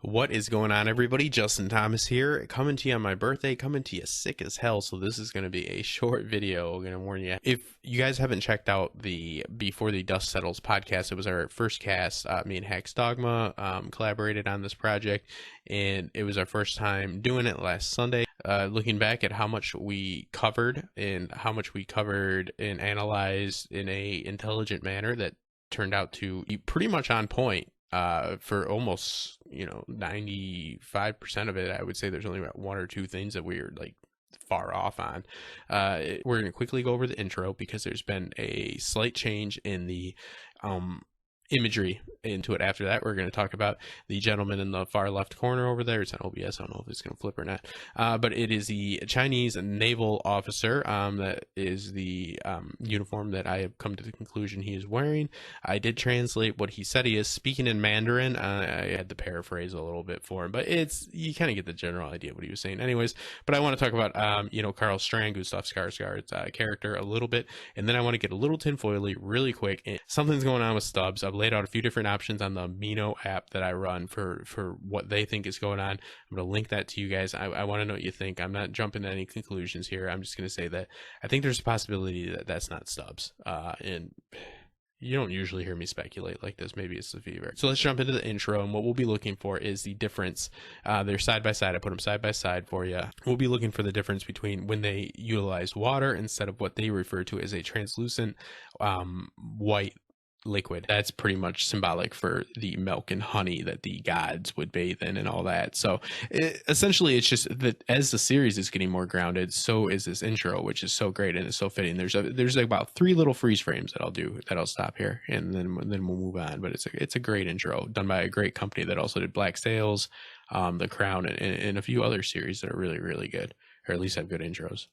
What is going on, everybody? Justin Thomas here, coming to you on my birthday, coming to you sick as hell. So this is going to be a short video. I'm going to warn you. If you guys haven't checked out the Before the Dust Settles podcast, it was our first cast. Me and Hax Dogma collaborated on this project, and it was our first time doing it last Sunday. Looking back at how much we covered and how much we covered and analyzed in a intelligent manner that turned out to be pretty much on point. For almost 95% of it, I would say there's only about one or two things that we are like far off on. We're going to quickly go over the intro because there's been a slight change in the imagery into it. After that, we're going to talk about the gentleman in the far left corner over there. It's on OBS. I don't know if it's going to flip or not, but it is the Chinese naval officer that is the uniform that I have come to the conclusion he is wearing. I did translate what he said he is speaking in Mandarin. I had to paraphrase a little bit for him, but you kind of get the general idea of what he was saying anyways. But I want to talk about Carl Strand, Gustav Skarsgård's character a little bit, and then I want to get a little tinfoily really quick. Something's going on with Stubbs. I've laid out a few different options on the Amino app that I run for what they think is going on. I'm going to link that to you guys. I want to know what you think. I'm not jumping to any conclusions here. I'm just going to say that I think there's a possibility that that's not Stubbs. And you don't usually hear me speculate like this. Maybe it's the fever. So let's jump into the intro, and what we'll be looking for is the difference. They're side by side. I put them side by side for you. We'll be looking for the difference between when they utilize water instead of what they refer to as a translucent white liquid. That's pretty much symbolic for the milk and honey that the gods would bathe in and all that. So essentially it's just that as the series is getting more grounded, so is this intro, which is so great and is so fitting. There's about 3 little freeze frames that I'll stop here, and then we'll move on. But it's a great intro done by a great company that also did Black Sails, The Crown, and a few other series that are really, really good, or at least have good intros.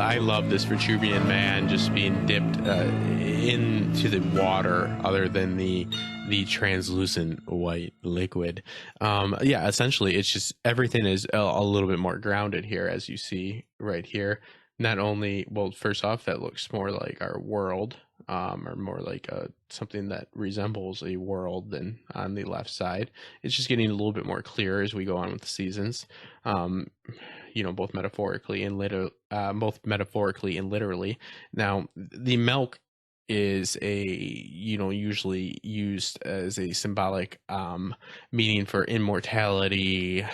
I love this Vitruvian man just being dipped into the water other than the translucent white liquid. Essentially it's just everything is a little bit more grounded here, as you see right here. Not only, well, first off, that looks more like our world, or more like something that resembles a world than on the left side. It's just getting a little bit more clear as we go on with the seasons, both metaphorically and literally. Now, the milk is usually used as a symbolic meaning for immortality,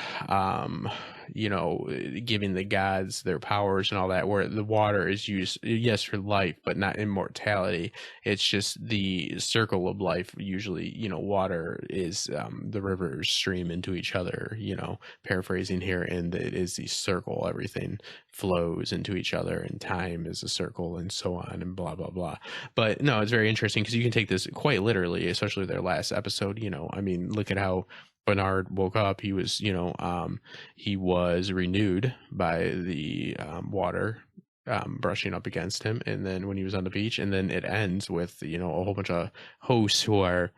giving the gods their powers and all that, where the water is used, yes, for life, but not immortality. It's just the circle of life. Usually, water is the rivers stream into each other, paraphrasing here, and it is the circle. Everything flows into each other, and time is a circle, and so on, and blah, blah, blah. But no, it's very interesting because you can take this quite literally, especially their last episode. Look at how Bernard woke up. He was, he was renewed by the water brushing up against him, and then when he was on the beach, and then it ends with a whole bunch of hosts who are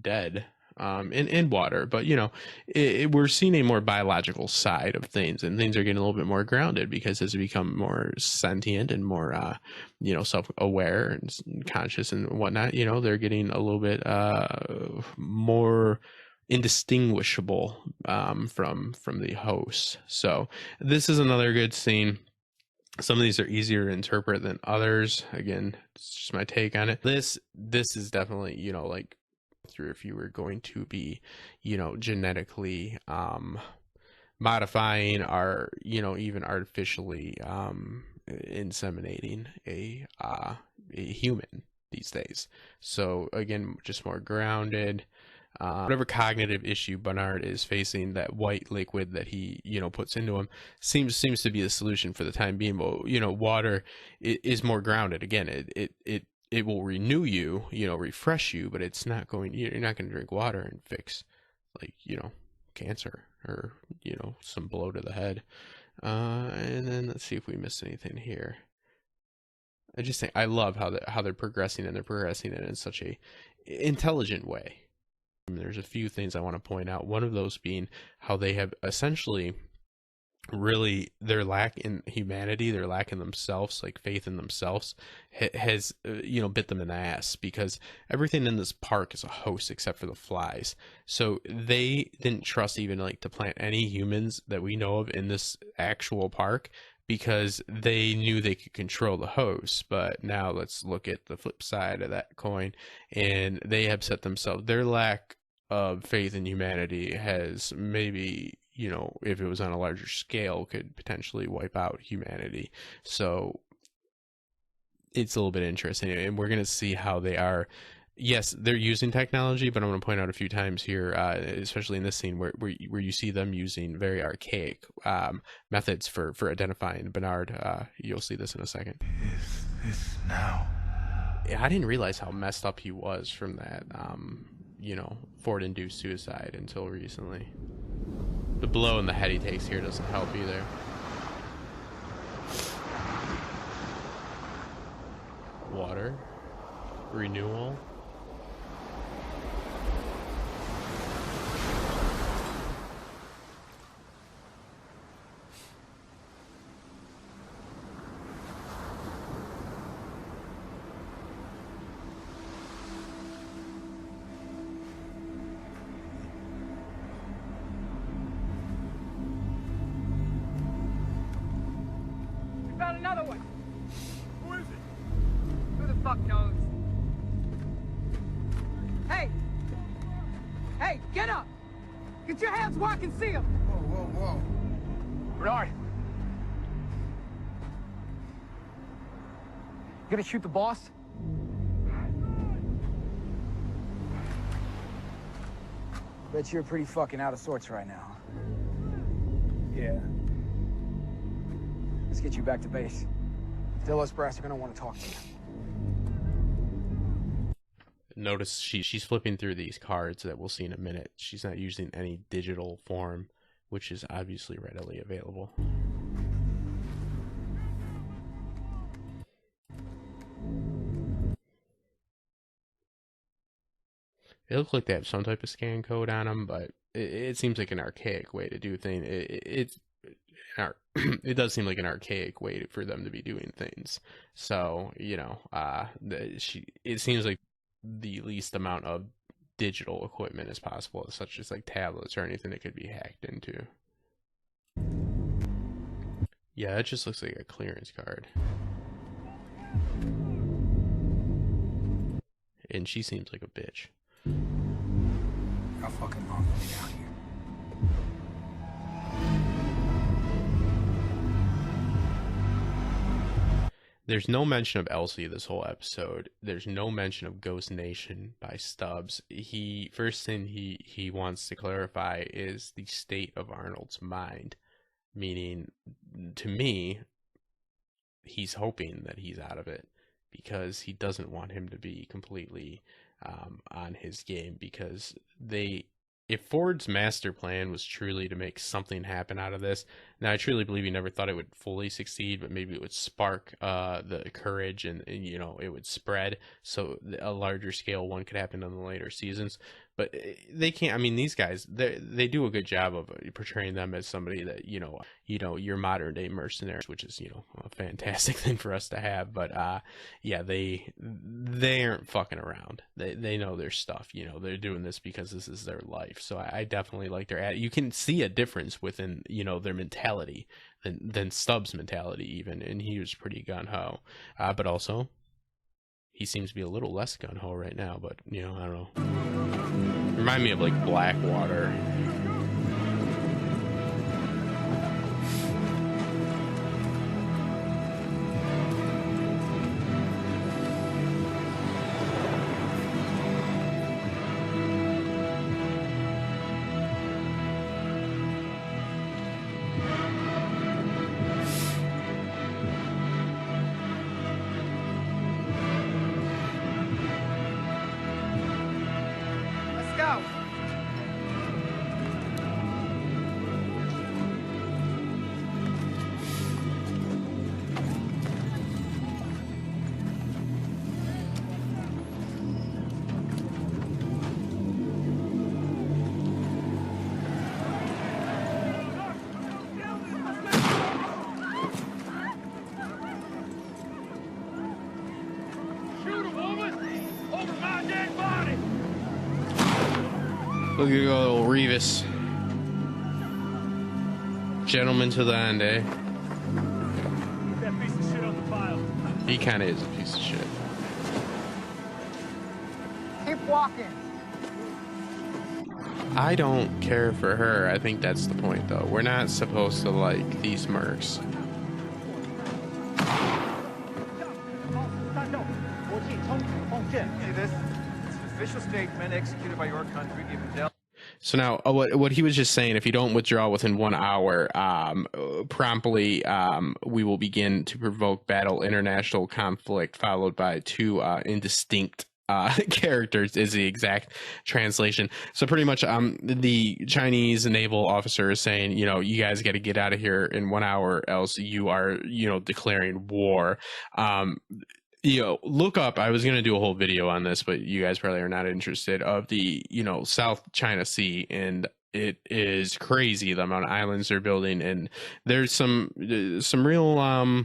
dead in water. But, you know, we're seeing a more biological side of things, and things are getting a little bit more grounded because as we become more sentient and more, you know, self-aware and conscious and whatnot, you know, they're getting a little bit more indistinguishable from the host. So this is another good scene. Some of these are easier to interpret than others. Again, it's just my take on it. This is definitely, you know, like through if you were going to be, you know, genetically modifying or, you know, even artificially inseminating a human these days. So again, just more grounded. Whatever cognitive issue Bernard is facing, that white liquid that he, you know, puts into him seems to be the solution for the time being. But, you know, water is more grounded. Again, it will renew you, you know, refresh you, but it's not going. You're not going to drink water and fix, like, you know, cancer or, you know, some blow to the head. And then let's see if we missed anything here. I just think I love how they're progressing, and they're progressing it in such a intelligent way. There's a few things I want to point out. One of those being how they have essentially really their lack in humanity, their lack in themselves, like faith in themselves, has you know, bit them in the ass, because everything in this park is a host except for the flies. So they didn't trust even like to plant any humans that we know of in this actual park, because they knew they could control the host. But now let's look at the flip side of that coin, and they have set themselves, their lack of faith in humanity has maybe, you know, if it was on a larger scale, could potentially wipe out humanity. So it's a little bit interesting, and we're going to see how they are. Yes, they're using technology, but I'm going to point out a few times here, especially in this scene where you see them using very archaic methods for identifying Bernard. You'll see this in a second. Is this now? I didn't realize how messed up he was from that, you know, Ford-induced suicide until recently. The blow in the head he takes here doesn't help either. Water. Renewal. Found another one. Who is it? Who the fuck knows? Hey! Hey, get up! Get your hands where I can see them! Whoa. Bernard! You gonna shoot the boss? Bet you're pretty fucking out of sorts right now. Yeah. Let's get you back to base. Dillos Brass are gonna want to talk to you. Notice she's flipping through these cards that we'll see in a minute. She's not using any digital form, which is obviously readily available. It looks like they have some type of scan code on them, but it seems like an archaic way to do things. It does seem like an archaic way for them to be doing things. So, you know, it seems like the least amount of digital equipment as possible, such as like tablets or anything that could be hacked into. Yeah, it just looks like a clearance card. And she seems like a bitch. How fucking long are we out here? There's no mention of Elsie this whole episode. There's no mention of Ghost Nation by Stubbs. First thing he wants to clarify is the state of Arnold's mind, meaning, to me, he's hoping that he's out of it, because he doesn't want him to be completely on his game, because if Ford's master plan was truly to make something happen out of this, Now, I truly believe he never thought it would fully succeed, but maybe it would spark the courage, and you know, it would spread, so a larger scale one could happen in the later seasons. But they can't. I mean, these guys, they do a good job of portraying them as somebody that, your modern day mercenaries, which is, a fantastic thing for us to have. But yeah, they aren't fucking around. They know their stuff. They're doing this because this is their life. So I definitely like their you can see a difference within their mentality than Stubbs' mentality even, and he was pretty gun ho. But also, he seems to be a little less gun ho right now. But I don't know. Remind me of like Blackwater. Look at old Revis. Gentleman to the end, eh? Get that piece of shit on the file. He kind of is a piece of shit. Keep walking. I don't care for her. I think that's the point, though. We're not supposed to like these mercs. See this? It's an official statement executed by your country, given Del. So now, what he was just saying, if you don't withdraw within 1 hour, promptly, we will begin to provoke battle, international conflict, followed by 2 indistinct characters is the exact translation. So pretty much, the Chinese naval officer is saying, you guys got to get out of here in 1 hour, else you are, declaring war. Look up, I was going to do a whole video on this, but you guys probably are not interested, of the, South China Sea, and it is crazy the amount of islands they're building, and there's some real,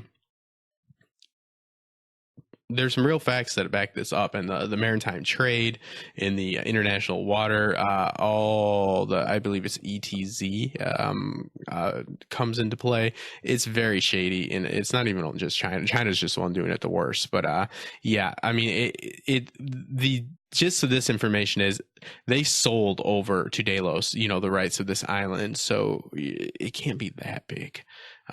there's some real facts that back this up, and the maritime trade in the international water, I believe it's ETZ, comes into play. It's very shady, and it's not even just China. China's just the one doing it the worst. But yeah, I mean, the gist of this information is they sold over to Delos, the rights of this island, so it can't be that big.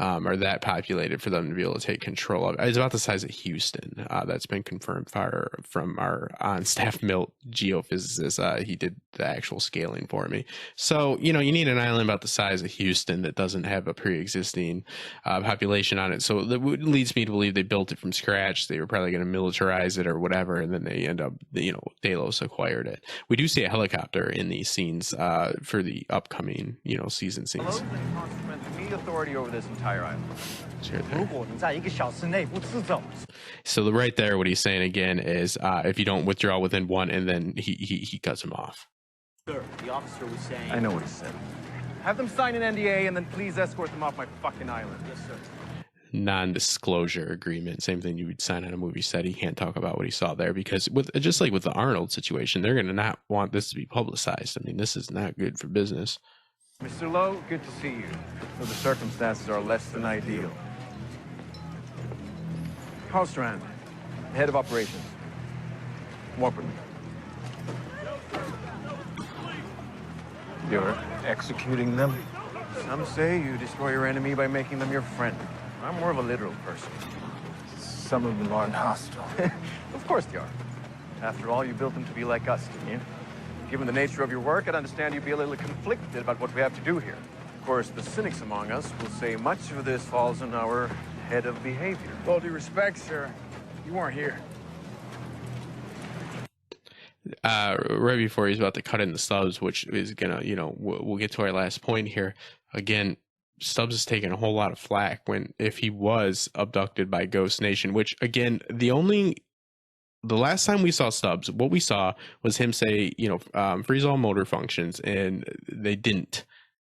Or that populated for them to be able to take control of. It's about the size of Houston. That's been confirmed from our on-staff Milt geophysicist. He did the actual scaling for me. So, you need an island about the size of Houston that doesn't have a pre-existing population on it. So that leads me to believe they built it from scratch. They were probably going to militarize it or whatever, and then they end up, Delos acquired it. We do see a helicopter in these scenes for the upcoming, season scenes. Authority over this entire island. So right there, what he's saying again is, if you don't withdraw within 1, and then he cuts him off. Sir, the officer was saying. I know what he said. Have them sign an NDA and then please escort them off my fucking island. Yes, sir. Non-disclosure agreement, same thing you would sign on a movie set. He can't talk about what he saw there, because just like with the Arnold situation, they're going to not want this to be publicized. I mean, this is not good for business. Mr. Lowe, good to see you. So the circumstances are less than ideal. Carl Strand, head of operations. Walk with me. You're executing them? Some say you destroy your enemy by making them your friend. I'm more of a literal person. Some of them aren't hostile. Of course they are. After all, you built them to be like us, didn't you? Given the nature of your work, I'd understand you'd be a little conflicted about what we have to do here. Of course, the cynics among us will say much of this falls on our head of behavior. With all due respect, sir, you weren't here. Right before he's about to cut in the Stubbs, which is gonna, we'll get to our last point here. Again, Stubbs is taking a whole lot of flack when if he was abducted by Ghost Nation, which again, the last time we saw Stubbs, what we saw was him say, freeze all motor functions, and they didn't.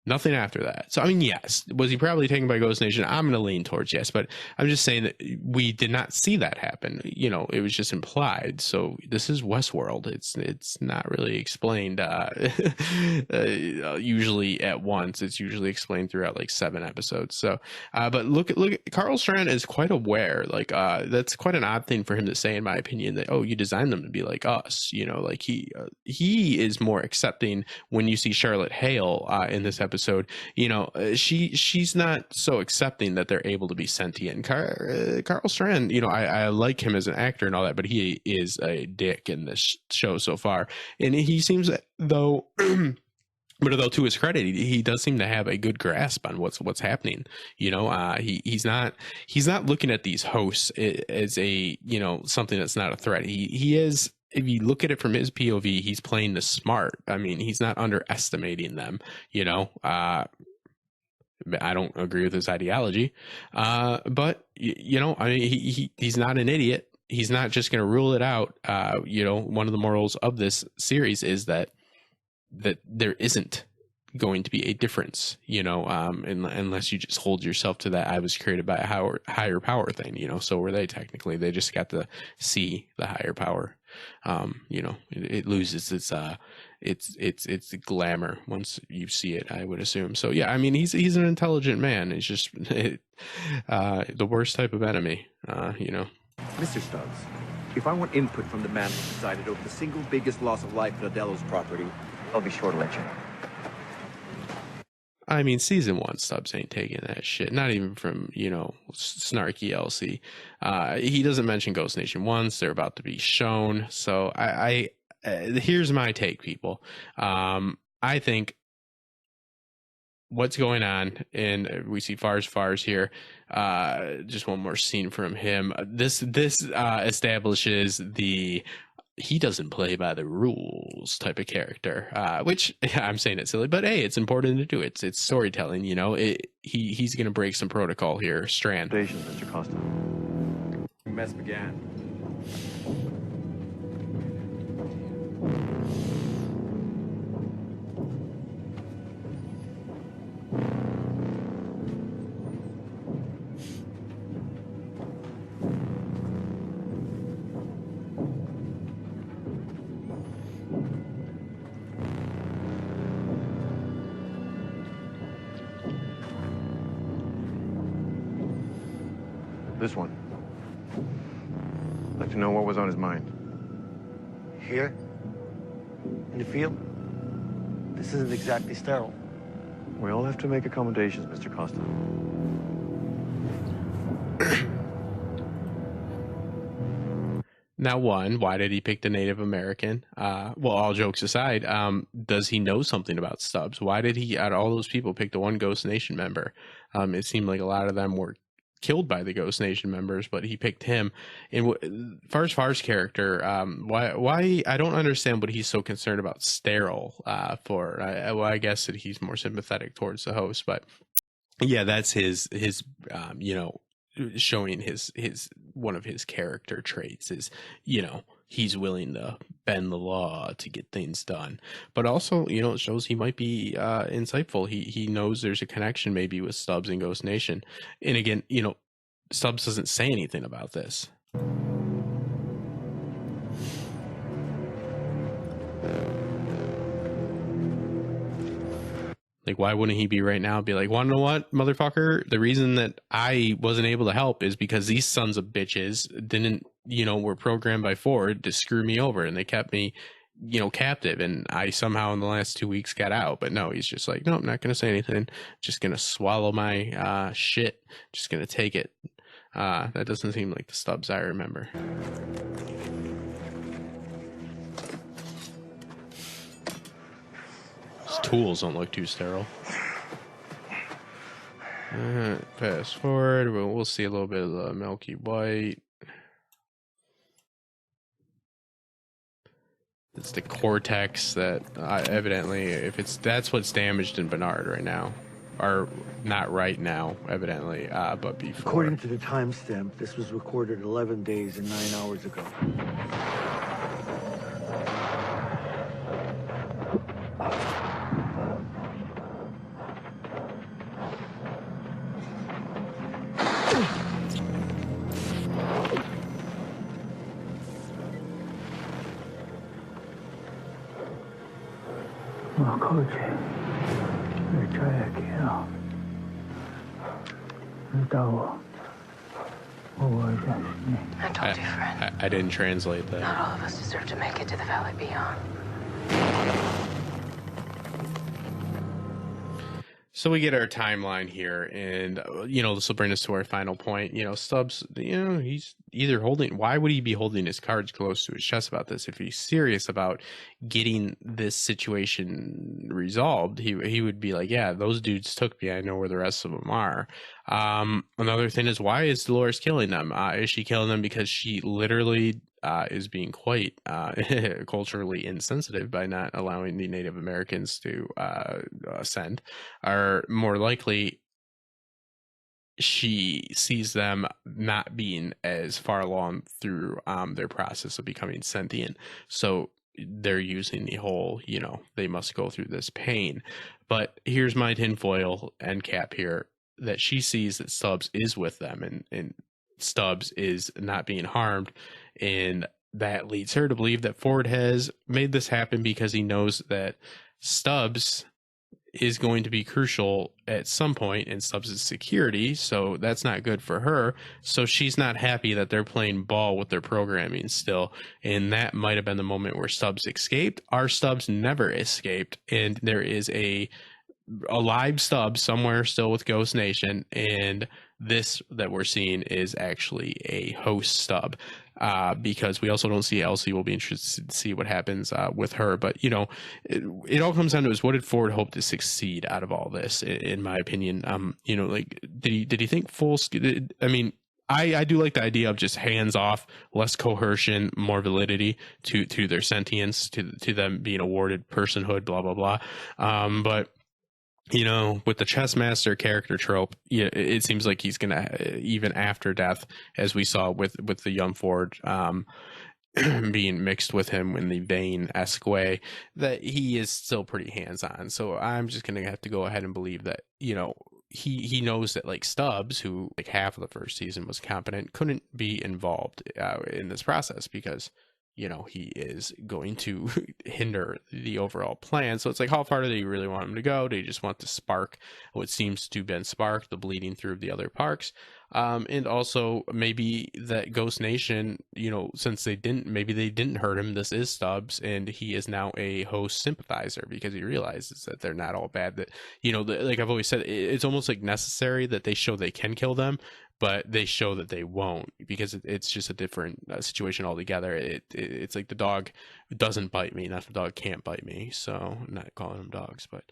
Nothing after that. So, I mean, yes. Was he probably taken by Ghost Nation? I'm going to lean towards yes, but I'm just saying that we did not see that happen. It was just implied. So this is Westworld. It's not really explained usually at once. It's usually explained throughout like 7 episodes. So, but look at Carl Strand is quite aware. Like, that's quite an odd thing for him to say, in my opinion, that, you designed them to be like us, like he is more accepting when you see Charlotte Hale in this episode. She's not so accepting that they're able to be sentient. Carl Strand, I like him as an actor and all that, but he is a dick in this show so far, and he seems though. But though, to his credit, he does seem to have a good grasp on what's happening. He's not looking at these hosts as a something that's not a threat. He is. If you look at it from his POV, he's playing the smart. I mean, he's not underestimating them. I don't agree with his ideology, but I mean, he's not an idiot. He's not just going to rule it out. One of the morals of this series is that there isn't going to be a difference, unless you just hold yourself to that I was created by a higher power thing, so were they technically. They just got to see the higher power. It loses its glamour once you see it, I would assume. So yeah, I mean, he's an intelligent man. It's just the worst type of enemy, Mr. Stubbs, if I want input from the man who presided over the single biggest loss of life in Adelo's property, I'll be sure to let you know. I mean, season 1 Stubbs ain't taking that shit. Not even from, snarky Elsie. He doesn't mention Ghost Nation once. They're about to be shown. So I here's my take, people. I think what's going on, and we see Fars here. Just one more scene from him. This establishes he doesn't play by the rules type of character, which I'm saying it's silly, but hey, it's important to do. It's storytelling, he's going to break some protocol here. Strand. Mr. Costa. Mess began. This one. I'd like to know what was on his mind. Here? In the field? This isn't exactly sterile. We all have to make accommodations, Mr. Costa. Now, why did he pick the Native American? Well, all jokes aside, does he know something about Stubbs? Why did he, out of all those people, pick the one Ghost Nation member? It seemed like a lot of them were killed by the Ghost Nation members, but he picked him. And Far's character, why I don't understand what he's so concerned about sterile for. I guess that he's more sympathetic towards the host, but yeah, that's his showing his one of his character traits is he's willing to bend the law to get things done, but also it shows he might be insightful. He knows there's a connection maybe with Stubbs and Ghost Nation, and again Stubbs doesn't say anything about this. Like, why wouldn't he be right now? Be like, wanna know what, motherfucker? The reason that I wasn't able to help is because these sons of bitches didn't, were programmed by Ford to screw me over, and they kept me, captive. And I somehow in the last 2 weeks got out. But no, he's just like, no, I'm not going to say anything. Just going to swallow my shit. Just going to take it. That doesn't seem like the Stubbs I remember. His tools don't look too sterile. Fast forward. We'll see a little bit of the milky white. It's the cortex that evidently, that's what's damaged in Bernard right now. are not right now, evidently, but before. According to the timestamp, this was recorded 11 days and 9 hours ago. I told you, friend. I didn't translate that. Not all of us deserve to make it to the valley beyond. So we get our timeline here, and this will bring us to our final point. Stubbs, he's either holding. Why would he be holding his cards close to his chest about this? If he's serious about getting this situation resolved, he would be like, "Yeah, those dudes took me. I know where the rest of them are." Another thing is, why is Dolores killing them? Is she killing them because she literally is being quite culturally insensitive by not allowing the Native Americans to ascend? Or more likely, she sees them not being as far along through their process of becoming sentient. So they're using the whole, they must go through this pain. But here's my tinfoil end cap here, that she sees that Stubbs is with them, and Stubbs is not being harmed, and that leads her to believe that Ford has made this happen because he knows that Stubbs is going to be crucial at some point in Stubbs' security, so that's not good for her. So she's not happy that they're playing ball with their programming still, and that might have been the moment where Stubbs escaped. Our Stubbs never escaped, and there is a live Stubbs somewhere still with Ghost Nation, and this that we're seeing is actually a host Stubb, because we also don't see Elsie. We'll be interested to see what happens with her, but it all comes down to is, what did Ford hope to succeed out of all this, in my opinion? Did he think full? I mean, I do like the idea of just hands off, less coercion, more validity to their sentience, to them being awarded personhood, blah blah blah. But with the chess master character trope, it seems like he's gonna, even after death, as we saw with the young Ford being mixed with him in the Vane-esque way, that he is still pretty hands-on. So I'm just gonna have to go ahead and believe that he knows that, like, Stubbs, who like half of the first season was competent, couldn't be involved in this process because he is going to hinder the overall plan. So it's like, how far do they really want him to go? Do they just want to spark what seems to have been sparked, the bleeding through of the other parks? And also maybe that Ghost Nation, since they didn't hurt him, this is Stubbs, and he is now a host sympathizer because he realizes that they're not all bad. That, like I've always said, it's almost like necessary that they show they can kill them, but they show that they won't, because it's just a different situation altogether. It's like the dog doesn't bite me, not the dog can't bite me. So I'm not calling them dogs, but.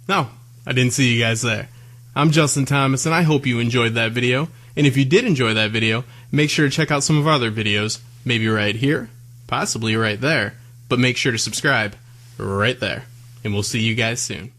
No, I didn't see you guys there. I'm Justin Thomas, and I hope you enjoyed that video. And if you did enjoy that video, make sure to check out some of our other videos, maybe right here, possibly right there. But make sure to subscribe right there. And we'll see you guys soon.